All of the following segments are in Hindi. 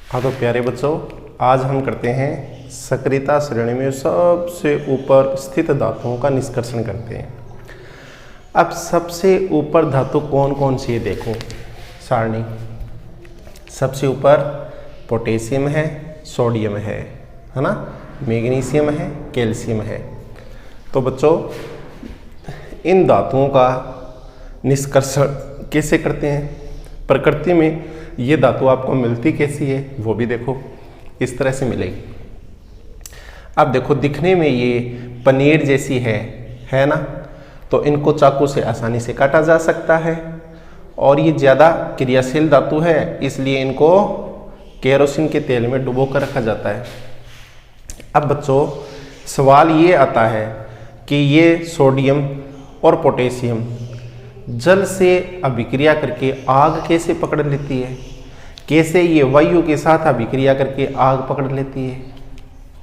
हाँ तो प्यारे बच्चों, आज हम करते हैं सक्रियता श्रेणी में सबसे ऊपर स्थित धातुओं का निष्कर्षण करते हैं। अब सबसे ऊपर धातु कौन कौन सी है देखो सारणी। सबसे ऊपर पोटेशियम है, सोडियम है ना, मैग्नीशियम है, कैल्शियम है। तो बच्चों इन धातुओं का निष्कर्षण कैसे करते हैं? प्रकृति में ये धातु आपको मिलती कैसी है वो भी देखो, इस तरह से मिलेगी। अब देखो दिखने में ये पनीर जैसी है ना, तो इनको चाकू से आसानी से काटा जा सकता है। और ये ज़्यादा क्रियाशील धातु है, इसलिए इनको केरोसिन के तेल में डुबो कर रखा जाता है। अब बच्चों सवाल ये आता है कि ये सोडियम और पोटेशियम जल से अभिक्रिया करके आग कैसे पकड़ लेती है? कैसे ये वायु के साथ अभिक्रिया करके आग पकड़ लेती है?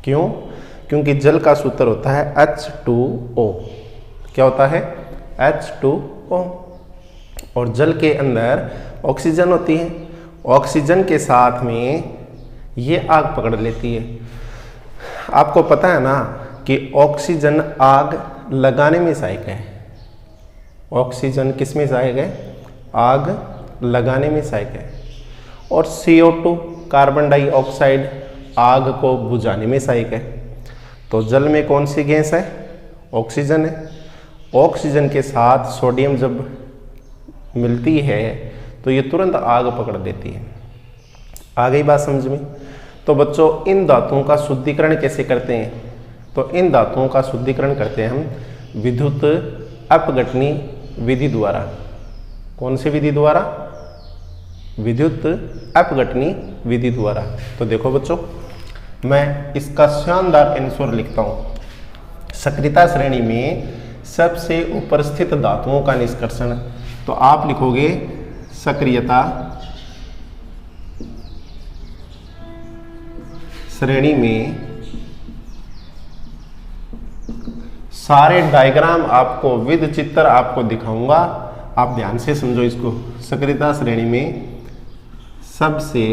क्यों? क्योंकि जल का सूत्र होता है H2O। क्या होता है? H2O। और जल के अंदर ऑक्सीजन होती है, ऑक्सीजन के साथ में ये आग पकड़ लेती है। आपको पता है ना कि ऑक्सीजन आग लगाने में सहायक है। ऑक्सीजन किस में सहायक है? आग लगाने में सहायक है। और CO2 कार्बन डाइऑक्साइड आग को बुझाने में सहायक है। तो जल में कौन सी गैस है? ऑक्सीजन है। ऑक्सीजन के साथ सोडियम जब मिलती है तो ये तुरंत आग पकड़ देती है। आ गई बात समझ में? तो बच्चों इन धातुओं का शुद्धिकरण कैसे करते हैं? तो इन धातुओं का शुद्धिकरण करते हैं हम विद्युत अपघटनी विधि द्वारा। कौन सी विधि द्वारा? विद्युत अपघटनी विधि द्वारा। तो देखो बच्चों, मैं इसका शानदार आंसर लिखता हूँ। सक्रियता श्रेणी में सबसे ऊपर स्थित धातुओं का निष्कर्षण। तो आप लिखोगे सक्रियता श्रेणी में सारे डायग्राम आपको विद चित्र आपको दिखाऊंगा, आप ध्यान से समझो इसको। सक्रियता श्रेणी में सबसे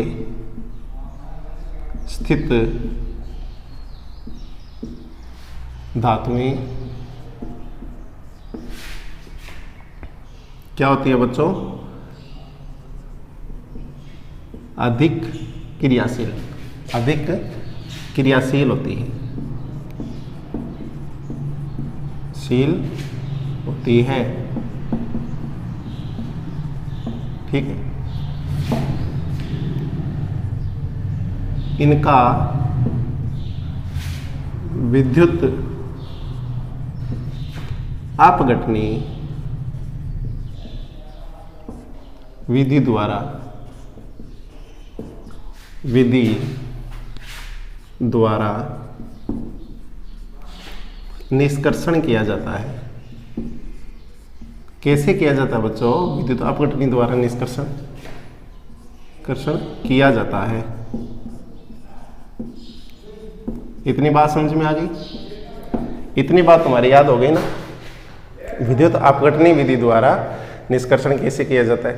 स्थित धातुएं क्या होती है बच्चों? अधिक क्रियाशील, अधिक क्रियाशील होती है, शील होती है। ठीक है। इनका विद्युत अपघटनी विधि द्वारा निष्कर्षण किया जाता है। कैसे किया जाता है बच्चों? विद्युत अपघटनी द्वारा निष्कर्षण किया जाता है। इतनी बात समझ में आ गई? इतनी बात तुम्हारी याद हो गई ना? विद्युत अपघटनी विधि द्वारा निष्कर्षण कैसे किया जाता है?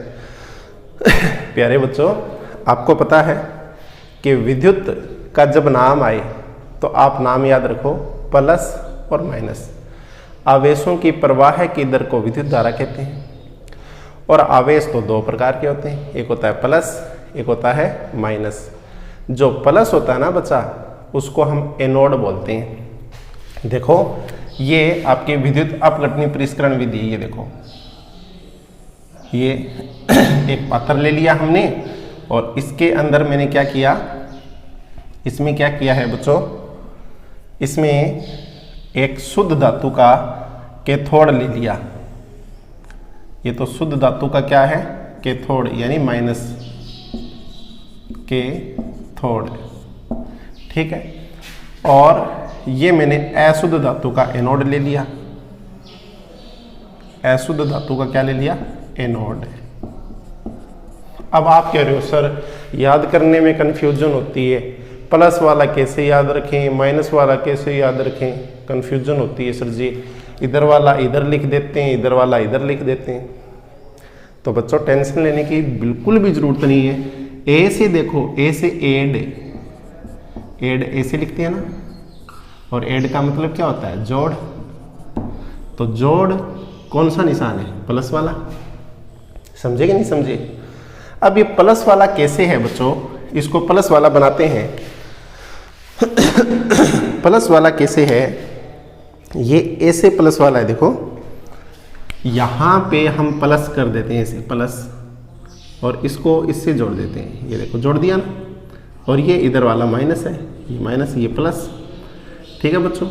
प्यारे बच्चों, आपको पता है कि विद्युत का जब नाम आए तो आप नाम याद रखो प्लस और माइनस। आवेशों की प्रवाह की दर को विद्युत धारा कहते हैं। और आवेश तो दो प्रकार के होते हैं, एक होता है प्लस, एक होता है माइनस। जो प्लस होता है ना बच्चा, उसको हम एनोड बोलते हैं। देखो ये आपके विद्युत अपघटनी परिष्करण विधि, ये देखो ये एक पात्र ले लिया हमने और इसके अंदर मैंने क्या किया, इसमें क्या किया है बच्चों? इसमें एक शुद्ध धातु का कैथोड ले लिया। ये तो शुद्ध धातु का क्या है? कैथोड, यानी माइनस कैथोड। ठीक है। और ये मैंने अशुद्ध धातु का एनोड ले लिया। अशुद्ध धातु का क्या ले लिया? एनोड। अब आप कह रहे हो सर याद करने में कंफ्यूजन होती है, प्लस वाला कैसे याद रखें, माइनस वाला कैसे याद रखें? कंफ्यूजन होती है सर जी, इधर वाला इधर लिख देते हैं, इधर वाला इधर लिख देते हैं। तो बच्चों टेंशन लेने की बिल्कुल भी जरूरत नहीं है। ए से देखो, ए से एड, एड ए से लिखते हैं ना, और एड का मतलब क्या होता है? जोड़। तो जोड़ कौन सा निशान है? प्लस वाला। समझे कि नहीं समझे? अब ये प्लस वाला कैसे है बच्चों? इसको प्लस वाला बनाते हैं। प्लस वाला कैसे है? ये ऐसे प्लस वाला है, देखो यहां पे हम प्लस कर देते हैं, ऐसे प्लस, और इसको इससे जोड़ देते हैं। ये देखो जोड़ दिया ना, और ये इधर वाला माइनस है, ये माइनस, ये प्लस। ठीक है बच्चों,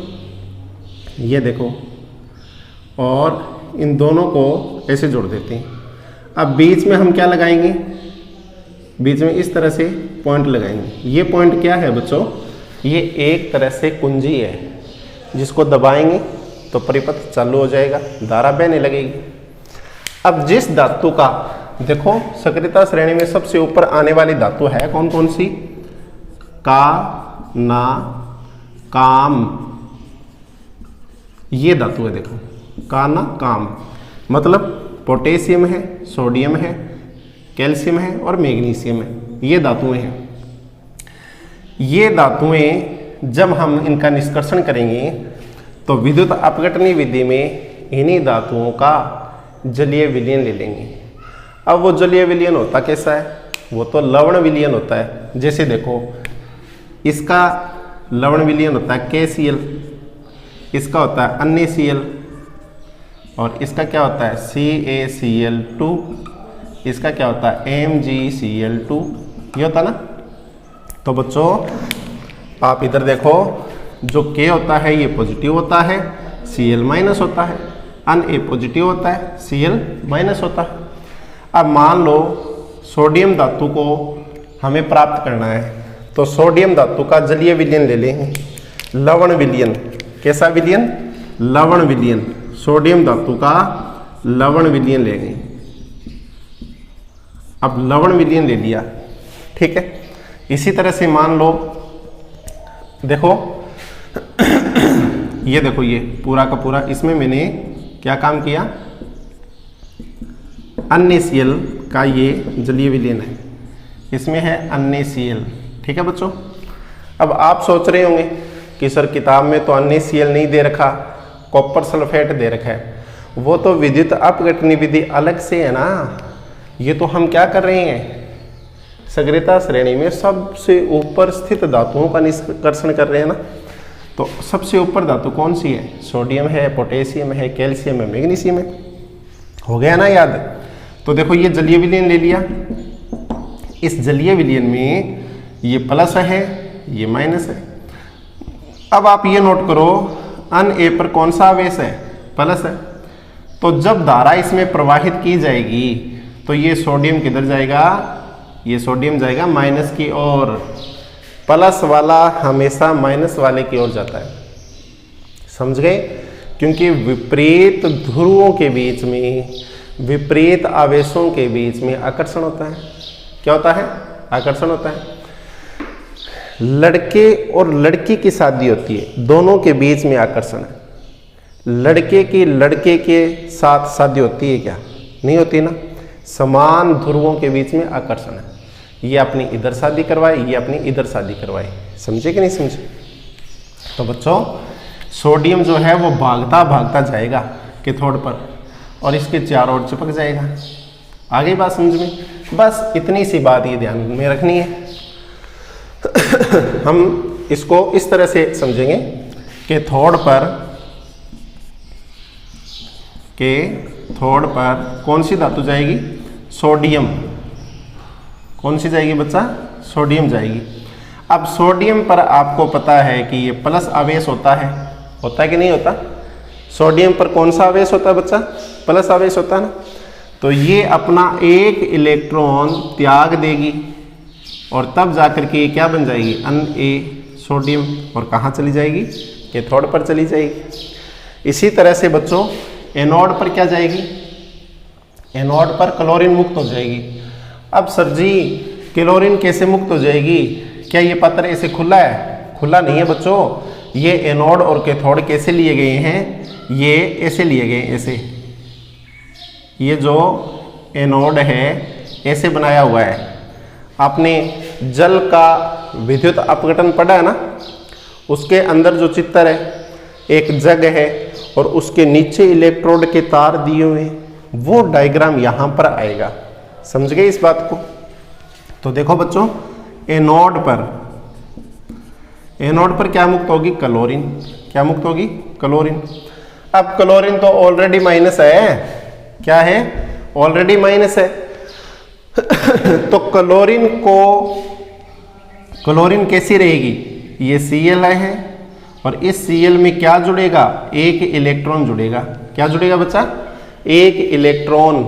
ये देखो, और इन दोनों को ऐसे जोड़ देते हैं। अब बीच में हम क्या लगाएंगे? बीच में इस तरह से पॉइंट लगाएंगे। ये पॉइंट क्या है बच्चों? ये एक तरह से कुंजी है, जिसको दबाएंगे तो परिपथ चालू हो जाएगा, धारा बहने लगेगी। अब जिस धातु का, देखो सक्रियता श्रेणी में सबसे ऊपर आने वाली धातु है कौन कौन सी? का, ना, काम, ये धातु है। देखो का, ना, काम, मतलब पोटेशियम है, सोडियम है, कैल्शियम है और मैग्नीशियम है, ये धातुएं हैं। ये धातुएं जब हम इनका निष्कर्षण करेंगे तो विद्युत अपघटनी विधि में इन्हीं धातुओं का जलीय विलयन ले लेंगे। अब वो जलीय विलयन होता कैसा है? वो तो लवण विलयन होता है। जैसे देखो, इसका लवण विलयन होता है KCl, इसका होता है NaCl, और इसका क्या होता है? CaCl2, इसका क्या होता है? MgCl2, ये होता ना। तो बच्चों आप इधर देखो, जो K होता है ये पॉजिटिव होता है, Cl माइनस होता है, Na पॉजिटिव होता है, Cl माइनस होता है। अब मान लो सोडियम धातु को हमें प्राप्त करना है, तो सोडियम धातु का जलीय विलयन ले लेंगे, लवण विलयन। कैसा विलयन? लवण विलयन। सोडियम धातु का लवण विलयन लेंगे। अब लवण विलयन ले लिया, ठीक है। इसी तरह से मान लो, देखो ये देखो, ये पूरा का पूरा, इसमें मैंने क्या काम किया? NaCl का ये जलीय विलयन है, इसमें है NaCl। ठीक है बच्चों। अब आप सोच रहे होंगे कि सर किताब में तो NaCl नहीं दे रखा, कॉपर सल्फेट दे रखा है। वो तो विद्युत अपघटनी विधि अलग से है ना। ये तो हम क्या कर रहे हैं? सक्रियता श्रेणी में सबसे ऊपर स्थित धातुओं का निष्कर्षण कर रहे हैं ना। तो सबसे ऊपर धातु कौन सी है? सोडियम है, पोटेशियम है, कैल्शियम है, मैग्नीशियम है। हो गया ना याद? तो देखो ये जलीय विलयन ले लिया। इस जलीय विलयन में ये प्लस है, ये माइनस है। अब आप ये नोट करो, Na पर कौन सा आवेश है? प्लस है। तो जब धारा इसमें प्रवाहित की जाएगी तो ये सोडियम किधर जाएगा? ये सोडियम जाएगा माइनस की ओर। प्लस वाला हमेशा माइनस वाले की ओर जाता है, समझ गए? क्योंकि विपरीत ध्रुवों के बीच में, विपरीत आवेशों के बीच में आकर्षण होता है। क्या होता है? आकर्षण होता है। लड़के और लड़की की शादी होती है, दोनों के बीच में आकर्षण है। लड़के की लड़के के साथ शादी होती है क्या? नहीं होती ना। समान ध्रुवों के बीच में आकर्षण है। ये अपनी इधर शादी करवाए, ये अपनी इधर शादी करवाए। समझे कि नहीं समझे? तो बच्चों सोडियम जो है वो भागता भागता जाएगा कैथोड पर और इसके चारों ओर चिपक जाएगा। आ गई बात समझ में? बस इतनी सी बात ये ध्यान में रखनी है। हम इसको इस तरह से समझेंगे, कैथोड पर कौन सी धातु जाएगी? सोडियम। कौन सी जाएगी बच्चा? सोडियम जाएगी। अब सोडियम पर आपको पता है कि ये प्लस आवेश होता है कि नहीं होता? सोडियम पर कौन सा आवेश होता है बच्चा? प्लस आवेश होता है ना। तो ये अपना एक इलेक्ट्रॉन त्याग देगी और तब जाकर के ये क्या बन जाएगी? Na sodium. और कहाँ चली जाएगी? कैथोड पर चली जाएगी। इसी तरह से बच्चों एनोड पर क्या जाएगी? एनोड पर क्लोरीन मुक्त हो जाएगी। अब सर जी क्लोरीन कैसे मुक्त हो जाएगी? क्या ये पत्र ऐसे खुला है? खुला नहीं है बच्चों। ये एनोड और कैथोड कैसे लिए गए हैं? ये ऐसे लिए गए, ऐसे। ये जो एनोड है ऐसे बनाया हुआ है। आपने जल का विद्युत अपघटन पढ़ा है ना, उसके अंदर जो चित्र है, एक जग है और उसके नीचे इलेक्ट्रोड के तार दिए हुए हैं, वो डायग्राम यहां पर आएगा। समझ गए इस बात को? तो देखो बच्चों, एनोड पर क्या मुक्त होगी? क्लोरीन। क्या मुक्त होगी? क्लोरीन। अब क्लोरीन तो ऑलरेडी माइनस है। क्या है? ऑलरेडी माइनस है। तो क्लोरीन कैसी रहेगी? ये Cl है और इस Cl में क्या जुड़ेगा? एक इलेक्ट्रॉन जुड़ेगा। क्या जुड़ेगा बच्चा? एक इलेक्ट्रॉन।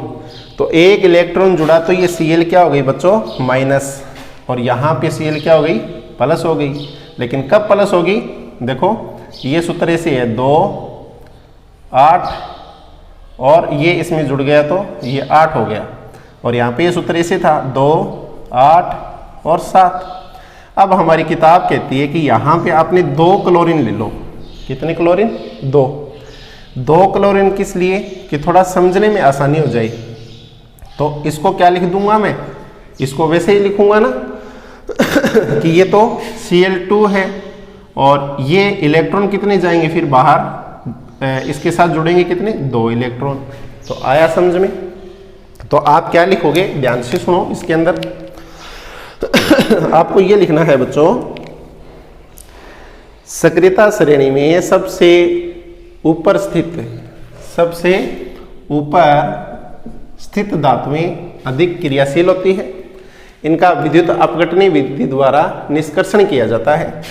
तो एक इलेक्ट्रॉन जुड़ा तो ये Cl क्या हो गई बच्चों? माइनस। और यहाँ पे Cl क्या हो गई? प्लस हो गई। लेकिन कब प्लस होगी? देखो ये सूत्र ऐसे है 2 8 और ये इसमें जुड़ गया तो ये 8 हो गया। और यहाँ पे ये सूत्र ऐसे था 2 8 और 7। अब हमारी किताब कहती है कि यहाँ पे आपने 2 क्लोरीन ले लो। कितने क्लोरीन? 2 क्लोरीन किस लिए? कि थोड़ा समझने में आसानी हो जाए। तो इसको क्या लिख दूंगा मैं? इसको वैसे ही लिखूंगा ना कि ये तो Cl2 है और ये इलेक्ट्रॉन कितने जाएंगे फिर बाहर? इसके साथ जुड़ेंगे कितने? 2 इलेक्ट्रॉन। तो आया समझ में? तो आप क्या लिखोगे? ध्यान से सुनो। इसके अंदर आपको ये लिखना है बच्चों, सक्रियता श्रेणी में सबसे ऊपर स्थित धातुएं अधिक क्रियाशील होती है। इनका विद्युत अपघटनी विधि द्वारा निष्कर्षण किया जाता है।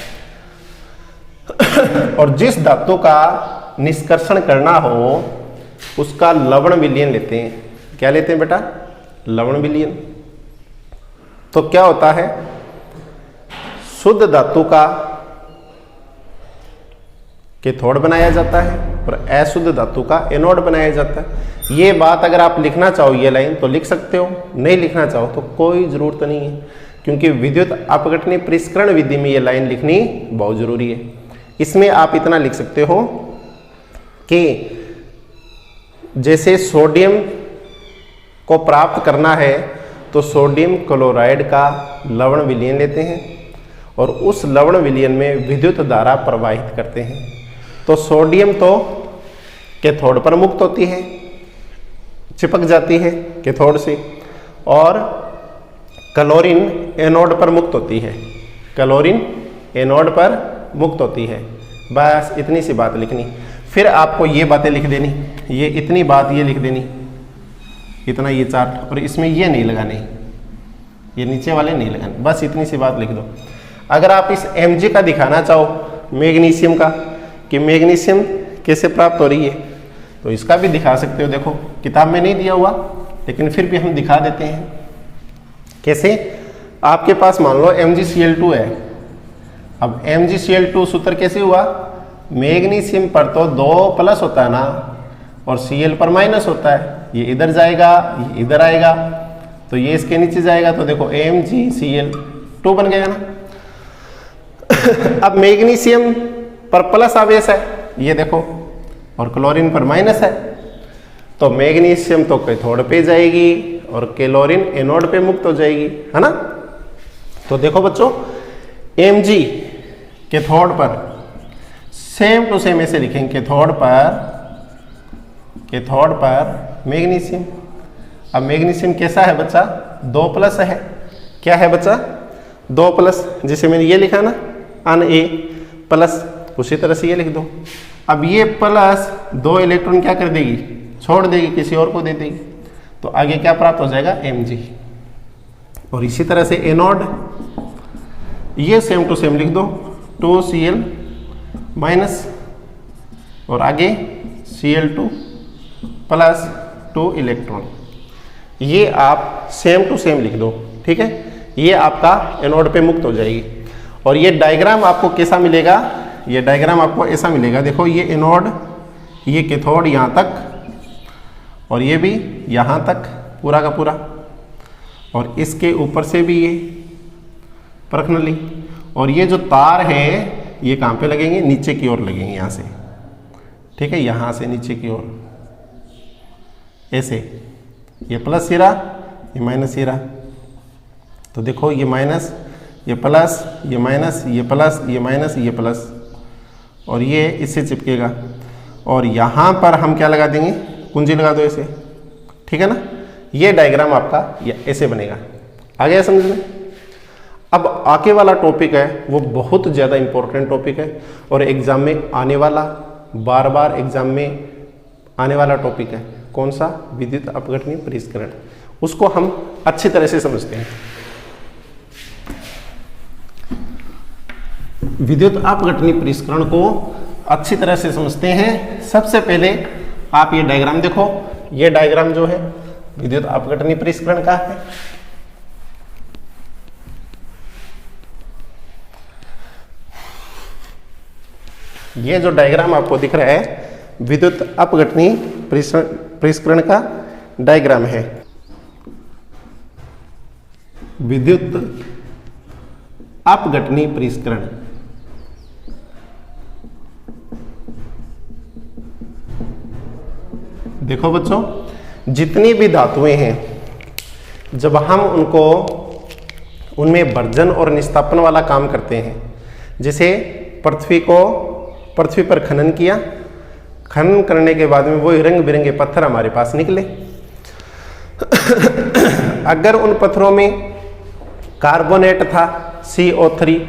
और जिस धातु का निष्कर्षण करना हो उसका लवण विलयन लेते हैं। क्या लेते हैं बेटा? लवण विलयन। तो क्या होता है? शुद्ध धातु का कैथोड बनाया जाता है और अशुद्ध धातु का एनोड बनाया जाता है। ये बात अगर आप लिखना चाहो ये लाइन तो लिख सकते हो, नहीं लिखना चाहो तो कोई जरूरत नहीं है, क्योंकि विद्युत अपघटनी परिष्करण विधि में ये लाइन लिखनी बहुत जरूरी है। इसमें आप इतना लिख सकते हो कि जैसे सोडियम को प्राप्त करना है तो सोडियम क्लोराइड का लवण विलयन लेते हैं और उस लवण विलयन में विद्युत धारा प्रवाहित करते हैं। तो सोडियम तो कैथोड पर मुक्त होती है, चिपक जाती है कैथोड से, और क्लोरीन एनोड पर मुक्त होती है। क्लोरीन एनोड पर मुक्त होती है। बस इतनी सी बात लिखनी। फिर आपको ये बातें लिख देनी, ये इतनी बात ये लिख देनी, इतना ये चार्ट, और इसमें ये नहीं लगाने, ये नीचे वाले नहीं लगाने, बस इतनी सी बात लिख दो। अगर आप इस Mg का दिखाना चाहो मैग्नीशियम का कि मैग्नीशियम कैसे प्राप्त हो रही है तो इसका भी दिखा सकते हो। देखो किताब में नहीं दिया हुआ लेकिन फिर भी हम दिखा देते हैं। कैसे? आपके पास मान लो MgCl2 है। अब MgCl2 सूत्र कैसे हुआ? मैग्नीशियम पर तो 2+ होता है ना और Cl पर माइनस होता है। ये इधर जाएगा, ये इधर आएगा, तो ये इसके नीचे जाएगा, तो देखो MgCl2 बन गया ना। अब मैग्नीशियम पर प्लस आवेश है, ये देखो, और क्लोरीन पर माइनस है, तो मैग्नीशियम तो कैथोड पे जाएगी और क्लोरीन एनोड पे मुक्त हो जाएगी, है ना। तो देखो बच्चों, Mg कैथोड पर सेम टू सेम ऐसे लिखेंगे, कैथोड पर मैग्नीशियम। अब मैग्नीशियम कैसा है बच्चा? 2+ है। क्या है बच्चा? 2+, जिसे मैंने ये लिखा ना Na+, उसी तरह से ये लिख दो। अब ये प्लस 2 इलेक्ट्रॉन क्या कर देगी? छोड़ देगी, किसी और को दे देगी, तो आगे क्या प्राप्त हो जाएगा? Mg। और इसी तरह से एनोड, ये सेम टू सेम लिख दो, 2Cl- और आगे Cl2 + 2 इलेक्ट्रॉन। ये आप सेम टू सेम लिख दो, ठीक है। ये आपका एनोड पे मुक्त हो जाएगी। और ये डायग्राम आपको कैसा मिलेगा? ये डायग्राम आपको ऐसा मिलेगा, देखो ये एनोड, ये कैथोड यहाँ तक और ये भी यहाँ तक पूरा का पूरा, और इसके ऊपर से भी ये परखनली, और ये जो तार है ये कहाँ पे लगेंगे? नीचे की ओर लगेंगे, यहाँ से, ठीक है, यहाँ से नीचे की ओर ऐसे, ये प्लस सिरा, ये माइनस सिरा, तो देखो ये माइनस, ये प्लस, ये माइनस, ये प्लस, ये माइनस, ये प्लस, और ये इससे चिपकेगा। और यहाँ पर हम क्या लगा देंगे, कुंजी लगा दो ऐसे, ठीक है ना। ये डायग्राम आपका ये ऐसे बनेगा। आ गया समझ में। अब आगे वाला टॉपिक है वो बहुत ज़्यादा इंपॉर्टेंट टॉपिक है और एग्जाम में आने वाला, बार बार एग्जाम में आने वाला टॉपिक है। कौन सा? विद्युत अपघटनीय परिष्करण। उसको हम अच्छी तरह से समझते हैं। विद्युत अपघटनीय परिष्करण को अच्छी तरह से समझते हैं। सबसे पहले आप ये डायग्राम देखो। ये डायग्राम जो है विद्युत अपघटनीय परिष्करण का है। ये जो डायग्राम आपको दिख रहा है विद्युत अपघटनीय परिष्करण का डायग्राम है। विद्युत अपघटनीय परिष्करण। देखो बच्चों, जितनी भी धातुएं हैं जब हम उनमें भर्जन और निस्तापन वाला काम करते हैं, जैसे पृथ्वी पर खनन किया, खनन करने के बाद में वो रंग बिरंगे पत्थर हमारे पास निकले। अगर उन पत्थरों में कार्बोनेट था CO3,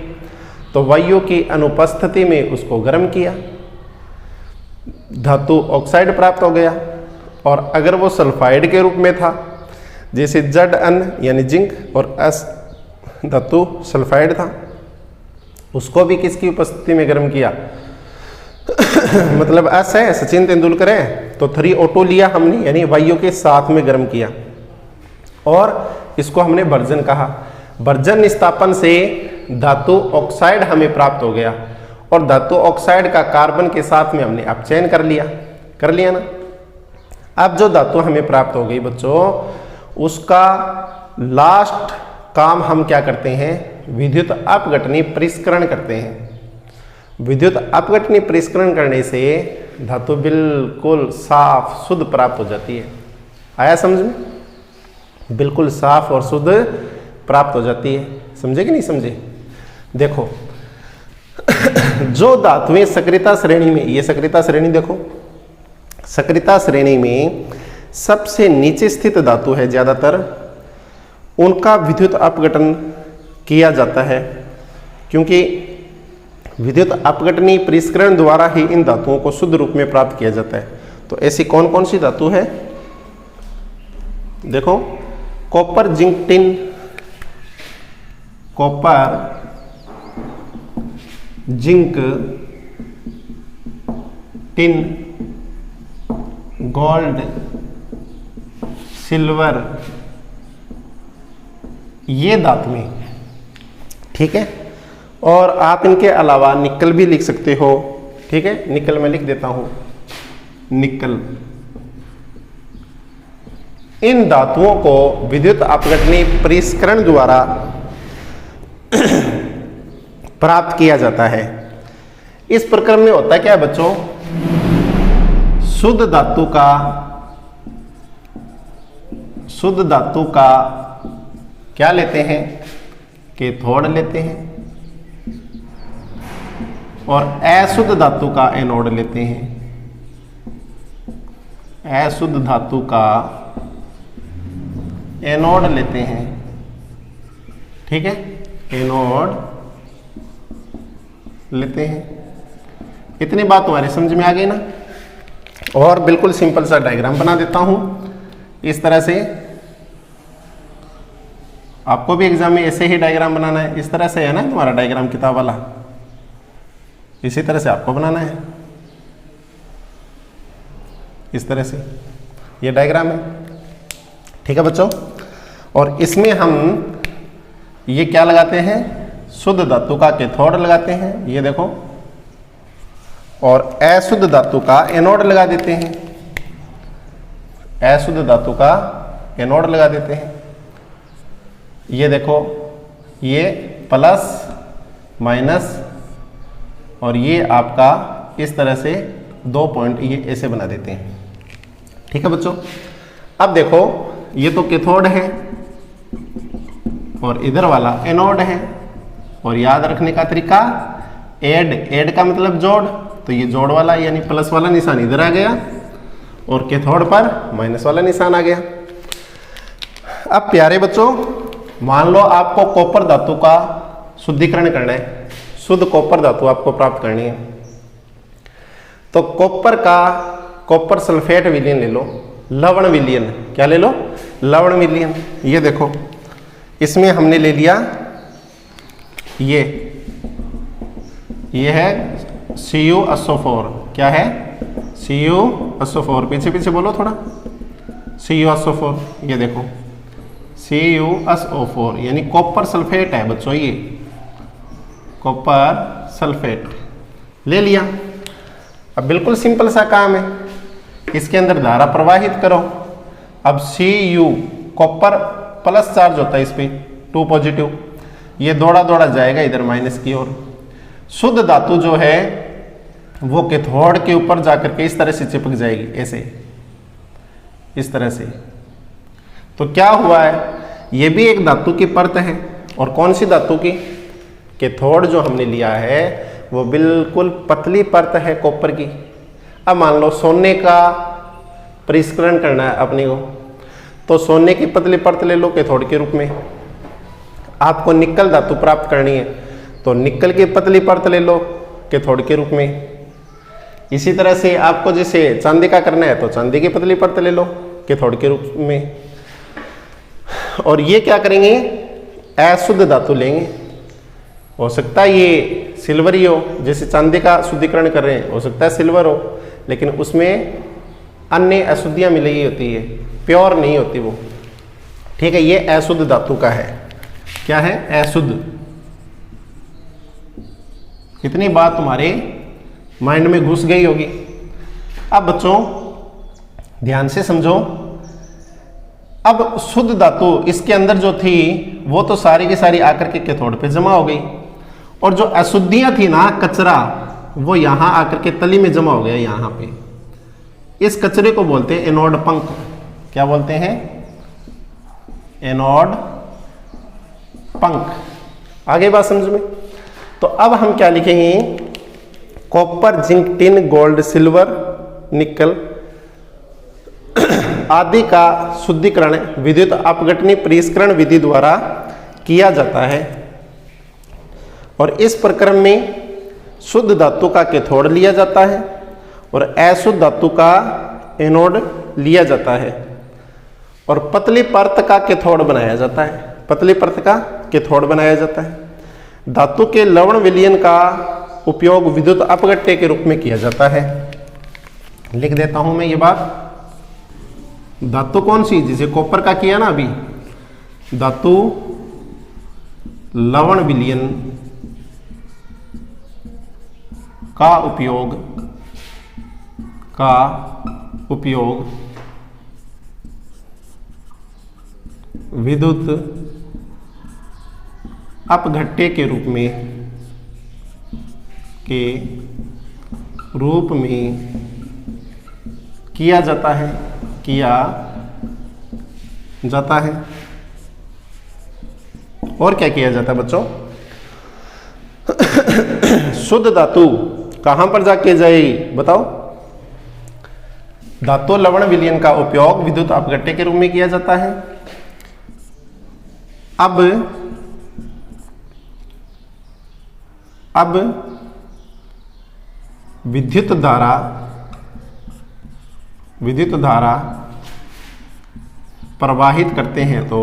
तो वायु की अनुपस्थिति में उसको गर्म किया, धातु ऑक्साइड प्राप्त हो गया। और अगर वो सल्फाइड के रूप में था, जैसे Zn यानी जिंक और S धातु सल्फाइड था, उसको भी किसकी उपस्थिति में गर्म किया। मतलब S है, सचिन तेंदुलकर है, तो 3O2 लिया हमने, यानी वायु के साथ में गर्म किया और इसको हमने भर्जन कहा। भर्जन निस्तापन से धातु ऑक्साइड हमें प्राप्त हो गया और धातु ऑक्साइड का कार्बन के साथ में हमने अपचयन कर लिया ना। अब जो धातु हमें प्राप्त हो गई बच्चों, उसका लास्ट काम हम क्या करते हैं, विद्युत अपघटनीय परिष्करण करते हैं। विद्युत अपघटनीय परिष्करण करने से धातु बिल्कुल साफ शुद्ध प्राप्त हो जाती है। आया समझ में? बिल्कुल साफ और शुद्ध प्राप्त हो जाती है। समझे कि नहीं समझे? देखो जो धातुएं सक्रियता श्रेणी में, ये सक्रियता श्रेणी देखो, सक्रियता श्रेणी में सबसे नीचे स्थित धातु है, ज्यादातर उनका विद्युत अपघटन किया जाता है, क्योंकि विद्युत अपघटनीय परिष्करण द्वारा ही इन धातुओं को शुद्ध रूप में प्राप्त किया जाता है। तो ऐसी कौन कौन सी धातु है? देखो, copper, zinc, tin, copper, zinc, tin, gold, silver, ये धातुएं, ठीक है। और आप इनके अलावा निकल भी लिख सकते हो, ठीक है। निकल मैं लिख देता हूं, निकल। इन धातुओं को विद्युत अपघटनीय परिष्करण द्वारा प्राप्त किया जाता है। इस प्रक्रम में होता क्या है बच्चों, शुद्ध धातु का क्या लेते हैं, कैथोड लेते हैं, और अशुद्ध धातु का एनोड लेते हैं। अशुद्ध धातु का एनोड लेते हैं, ठीक है, एनोड लेते हैं। इतनी बात तुम्हारी समझ में आ गई ना। और बिल्कुल सिंपल सा डायग्राम बना देता हूं इस तरह से। आपको भी एग्जाम में ऐसे ही डायग्राम बनाना है, इस तरह से है ना तुम्हारा डायग्राम किताब वाला, इसी तरह से आपको बनाना है, इस तरह से ये डायग्राम है, ठीक है बच्चों। और इसमें हम ये क्या लगाते हैं, शुद्ध धातु का कैथोड लगाते हैं, ये देखो, और अशुद्ध धातु का एनोड लगा देते हैं, अशुद्ध धातु का एनोड लगा देते हैं। ये देखो, ये प्लस माइनस, और ये आपका इस तरह से 2 पॉइंट ये ऐसे बना देते हैं, ठीक है बच्चों। अब देखो, ये तो कैथोड है और इधर वाला एनोड है। और याद रखने का तरीका, ऐड का मतलब जोड़, तो ये जोड़ वाला यानी प्लस वाला निशान इधर आ गया और कैथोड पर माइनस वाला निशान आ गया। अब प्यारे बच्चों, मान लो आपको कॉपर धातु का शुद्धिकरण करना है, शुद्ध कॉपर धातु आपको प्राप्त करनी है। तो कॉपर सल्फेट विलयन ले लो, लवण विलयन, क्या ले लो, लवण विलयन। ये देखो, इसमें हमने ले लिया ये है CuSO4, क्या है, CuSO4, पीछे बोलो थोड़ा, CuSO4, ये देखो CuSO4 यानी कॉपर सल्फेट है बच्चों, ये कॉपर सल्फेट ले लिया। अब बिल्कुल सिंपल सा काम है, इसके अंदर धारा प्रवाहित करो। अब Cu कॉपर प्लस चार्ज होता है इस पे, 2 पॉजिटिव, ये दौड़ा जाएगा इधर माइनस की ओर। शुद्ध धातु जो है वो कैथोड के ऊपर जाकर के इस तरह से चिपक जाएगी, ऐसे, इस तरह से। तो क्या हुआ है, ये भी एक धातु की परत है। और कौन सी धातु की, कैथोड जो हमने लिया है वो बिल्कुल पतली परत है कॉपर की। अब मान लो सोने का परिष्करण करना है अपने को, तो सोने की पतली परत ले लो कैथोड के रूप में। आपको निकल धातु प्राप्त करनी है, तो निकल की पतली परत ले लो कैथोड के रूप में। इसी तरह से आपको जैसे चांदी का करना है, तो चांदी की पतली परत ले लो कैथोड के रूप में। और ये क्या करेंगे, अशुद्ध धातु लेंगे, हो सकता है ये सिल्वर ही हो, जैसे चांदी का शुद्धिकरण कर रहे हैं, हो सकता है सिल्वर हो, लेकिन उसमें अन्य अशुद्धियां मिली होती है, प्योर नहीं होती वो, ठीक है। ये अशुद्ध धातु का है, क्या है, अशुद्ध। कितनी बात तुम्हारे माइंड में घुस गई होगी। अब बच्चों ध्यान से समझो, अब शुद्ध धातु इसके अंदर जो थी वो तो सारी की सारी आकर के कैथोड पे जमा हो गई, और जो अशुद्धियां थी ना, कचरा, वो यहां आकर के तली में जमा हो गया यहां पे। इस कचरे को बोलते हैं एनोड पंख। क्या बोलते हैं, एनोड पंख। आगे बात समझ में। तो अब हम क्या लिखेंगे, copper, zinc, tin, gold, silver, निकल आदि का शुद्धिकरण विद्युत अपघटनी परिष्करण विधि द्वारा किया जाता है। और इस प्रक्रम में शुद्ध धातु का कैथोड लिया जाता है और अशुद्ध धातु का एनोड लिया जाता है, और पतली परत का कैथोड बनाया जाता है, पतली परत का कैथोड बनाया जाता है। धातु के लवण विलयन का उपयोग विद्युत अपघट्य के रूप में किया जाता है। लिख देता हूं मैं ये बात। धातु कौन सी, जिसे कॉपर का किया ना अभी, धातु लवण विलयन का उपयोग विद्युत अपघट्य के रूप में किया जाता है, और क्या किया जाता है बच्चों, शुद्ध धातु कहां पर जाके जाएगी बताओ। धातु लवण विलयन का उपयोग विद्युत अपघट्य के रूप में किया जाता है। अब विद्युत धारा प्रवाहित करते हैं तो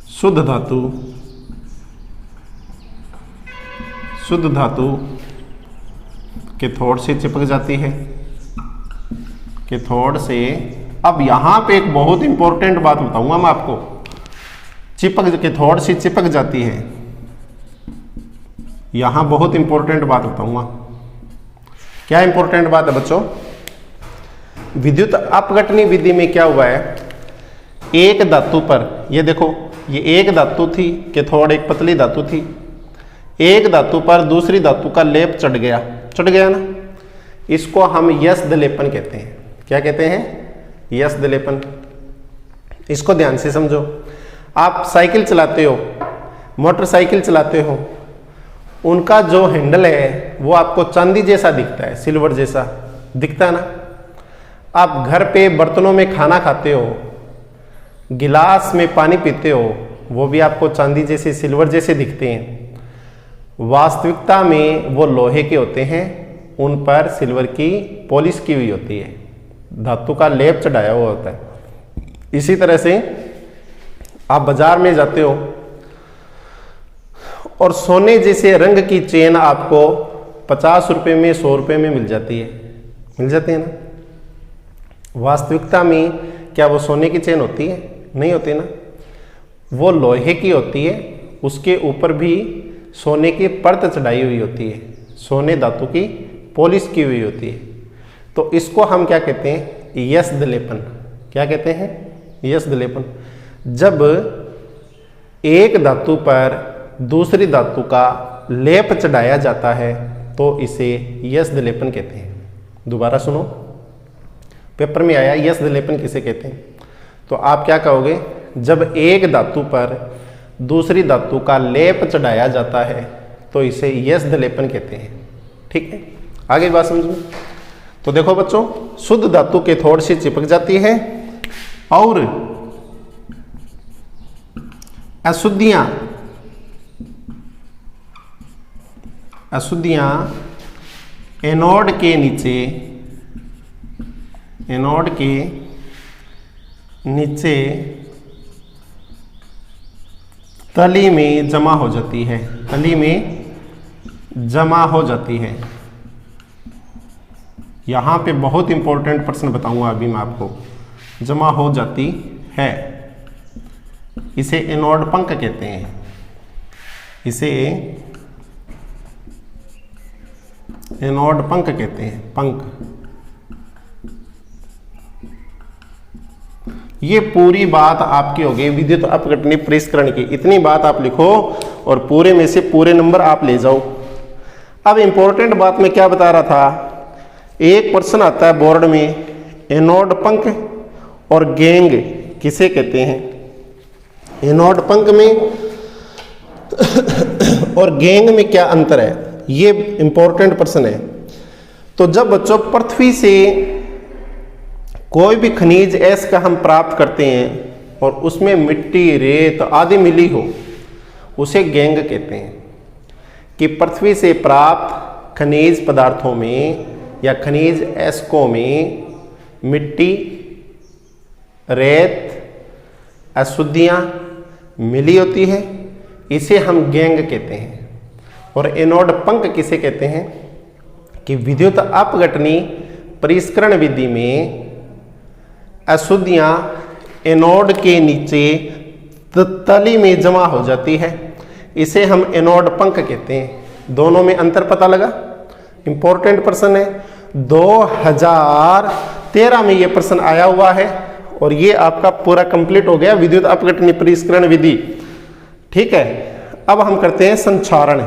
शुद्ध धातु कैथोड से चिपक जाती है, कैथोड से। अब यहां पे एक बहुत इंपॉर्टेंट बात बताऊंगा मैं आपको, कैथोड से चिपक जाती है, यहां बहुत इंपॉर्टेंट बात बताऊंगा। क्या इंपॉर्टेंट बात है बच्चों, विद्युत अपघटनी विधि में क्या हुआ है, एक धातु पर, ये देखो, ये एक धातु थी कैथोड, एक पतली धातु थी, एक धातु पर दूसरी धातु का लेप चढ़ गया ना, इसको हम यस्द लेपन कहते हैं। क्या कहते हैं? यस्द लेपन। इसको ध्यान से समझो। आप साइकिल चलाते हो, मोटरसाइकिल चलाते हो, उनका जो हैंडल है वो आपको चांदी जैसा दिखता है, सिल्वर जैसा दिखता है ना। आप घर पे बर्तनों में खाना खाते हो, गिलास में पानी पीते हो, वो भी आपको चांदी जैसे, सिल्वर जैसे दिखते हैं। वास्तविकता में वो लोहे के होते हैं, उन पर सिल्वर की पॉलिश की हुई होती है, धातु का लेप चढ़ाया हुआ होता है। इसी तरह से आप बाजार में जाते हो और सोने जैसे रंग की चेन आपको 50 रुपये में, 100 रुपये में मिल जाती है ना। वास्तविकता में क्या वो सोने की चेन होती है? नहीं होती ना, वो लोहे की होती है, उसके ऊपर भी सोने की परत चढ़ाई हुई होती है, सोने धातु की पॉलिश की हुई होती है। तो इसको हम क्या कहते हैं? यस्द लेपन। क्या कहते हैं? यस्द लेपन। जब एक धातु पर दूसरी धातु का लेप चढ़ाया जाता है तो इसे यस्द लेपन कहते हैं। दोबारा सुनो, पेपर में आया यस्द लेपन किसे कहते हैं, तो आप क्या कहोगे? जब एक धातु पर दूसरी धातु का लेप चढ़ाया जाता है तो इसे यस्द लेपन कहते हैं। ठीक है, आगे बात समझो। तो देखो बच्चों, शुद्ध धातु के थोड़ी सी चिपक जाती है और अशुद्धियां एनोड के नीचे तली में जमा हो जाती है, तली में जमा हो जाती है। यहाँ पे बहुत इंपॉर्टेंट प्रश्न बताऊंगा अभी मैं आपको। जमा हो जाती है, इसे एनोड पंख कहते हैं। इसे एनोड पंख कहते हैं, पंख। ये पूरी बात आपकी हो गई विद्युत अपघटनी परिष्करण की। इतनी बात आप लिखो और पूरे में से पूरे नंबर आप ले जाओ। अब इंपॉर्टेंट बात मैं क्या बता रहा था, एक प्रश्न आता है बोर्ड में, एनोड पंख और गैंग किसे कहते हैं? एनोड पंख में और गैंग में क्या अंतर है? ये इंपॉर्टेंट प्रश्न है। तो जब बच्चों पृथ्वी से कोई भी खनिज ऐसा हम प्राप्त करते हैं और उसमें मिट्टी, रेत आदि मिली हो, उसे गैंग कहते हैं। कि पृथ्वी से प्राप्त खनिज पदार्थों में या खनिज ऐस्कों में मिट्टी, रेत, अशुद्धियाँ मिली होती है, इसे हम गैंग कहते हैं। और एनोड पंख किसे कहते हैं? कि विद्युत अपघटनी परिष्करण विधि में अशुद्धियाँ एनोड के नीचे तली में जमा हो जाती है, इसे हम एनोड पंख कहते हैं। दोनों में अंतर पता लगा? इंपॉर्टेंट प्रश्न है, 2013 में ये प्रश्न आया हुआ है और ये आपका पूरा कंप्लीट हो गया विद्युत अपघटनी परिष्करण विधि। ठीक है, अब हम करते हैं संक्षारण।